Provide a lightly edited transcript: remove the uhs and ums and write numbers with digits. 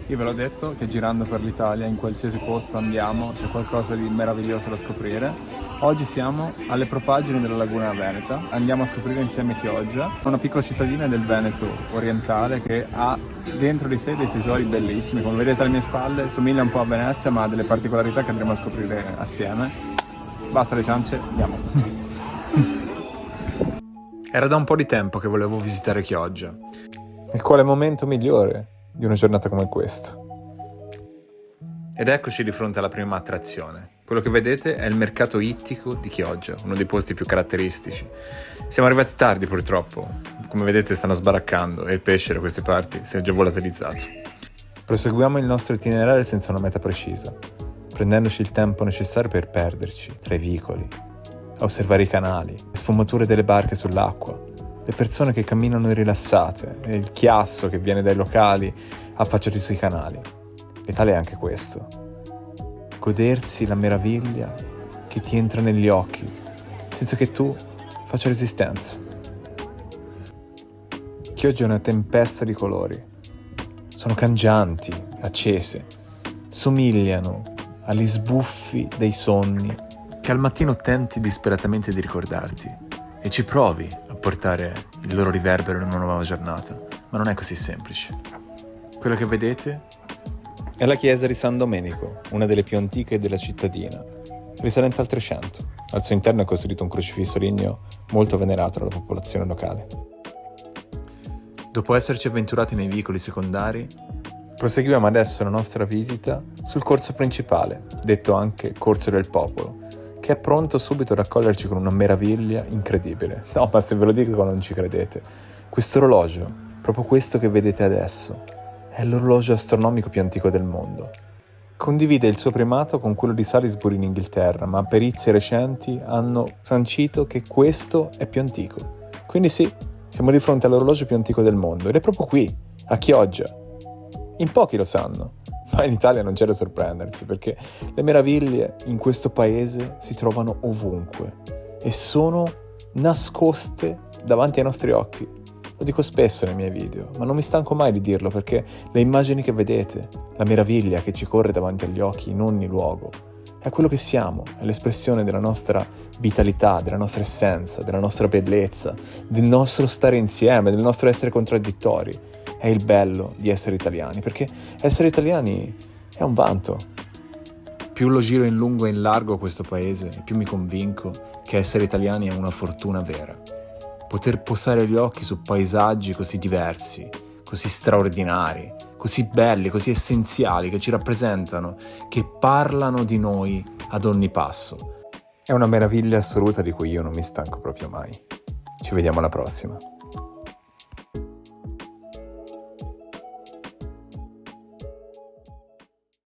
Io ve l'ho detto che girando per l'Italia, in qualsiasi posto andiamo, c'è qualcosa di meraviglioso da scoprire. Oggi siamo alle propaggini della Laguna Veneta. Andiamo a scoprire insieme Chioggia, una piccola cittadina del Veneto orientale che ha dentro di sé dei tesori bellissimi. Come vedete alle mie spalle, somiglia un po' a Venezia, ma ha delle particolarità che andremo a scoprire assieme. Basta le ciance, andiamo. Era da un po' di tempo che volevo visitare Chioggia. E quale momento migliore di una giornata come questa? Ed eccoci di fronte alla prima attrazione. Quello che vedete è il mercato ittico di Chioggia, uno dei posti più caratteristici. Siamo arrivati tardi purtroppo, come vedete stanno sbaraccando e il pesce da queste parti si è già volatilizzato. Proseguiamo il nostro itinerario senza una meta precisa, prendendoci il tempo necessario per perderci tra i vicoli, a osservare i canali, le sfumature delle barche sull'acqua, le persone che camminano rilassate e il chiasso che viene dai locali affacciati sui canali. L'Italia è anche questo. Godersi la meraviglia che ti entra negli occhi, senza che tu faccia resistenza. Chioggia è una tempesta di colori. Sono cangianti, accese, somigliano agli sbuffi dei sonni che al mattino tenti disperatamente di ricordarti e ci provi a portare il loro riverbero in una nuova giornata, ma non è così semplice. Quello che vedete è la chiesa di San Domenico, una delle più antiche della cittadina, risalente al 300. Al suo interno è costruito un crocifisso ligneo molto venerato dalla popolazione locale. Dopo esserci avventurati nei vicoli secondari, proseguiamo adesso la nostra visita sul corso principale, detto anche Corso del Popolo, che è pronto subito ad accoglierci con una meraviglia incredibile. No, ma se ve lo dico non ci credete. Questo orologio, proprio questo che vedete adesso, è l'orologio astronomico più antico del mondo. Condivide il suo primato con quello di Salisbury in Inghilterra, ma perizie recenti hanno sancito che questo è più antico. Quindi sì, siamo di fronte all'orologio più antico del mondo, ed è proprio qui, a Chioggia. In pochi lo sanno, ma in Italia non c'è da sorprendersi, perché le meraviglie in questo paese si trovano ovunque e sono nascoste davanti ai nostri occhi. Lo dico spesso nei miei video, ma non mi stanco mai di dirlo, perché le immagini che vedete, la meraviglia che ci corre davanti agli occhi in ogni luogo, è quello che siamo, è l'espressione della nostra vitalità, della nostra essenza, della nostra bellezza, del nostro stare insieme, del nostro essere contraddittori. È il bello di essere italiani, perché essere italiani è un vanto. Più lo giro in lungo e in largo questo paese, più mi convinco che essere italiani è una fortuna vera. Poter posare gli occhi su paesaggi così diversi, così straordinari, così belli, così essenziali, che ci rappresentano, che parlano di noi ad ogni passo. È una meraviglia assoluta di cui io non mi stanco proprio mai. Ci vediamo alla prossima.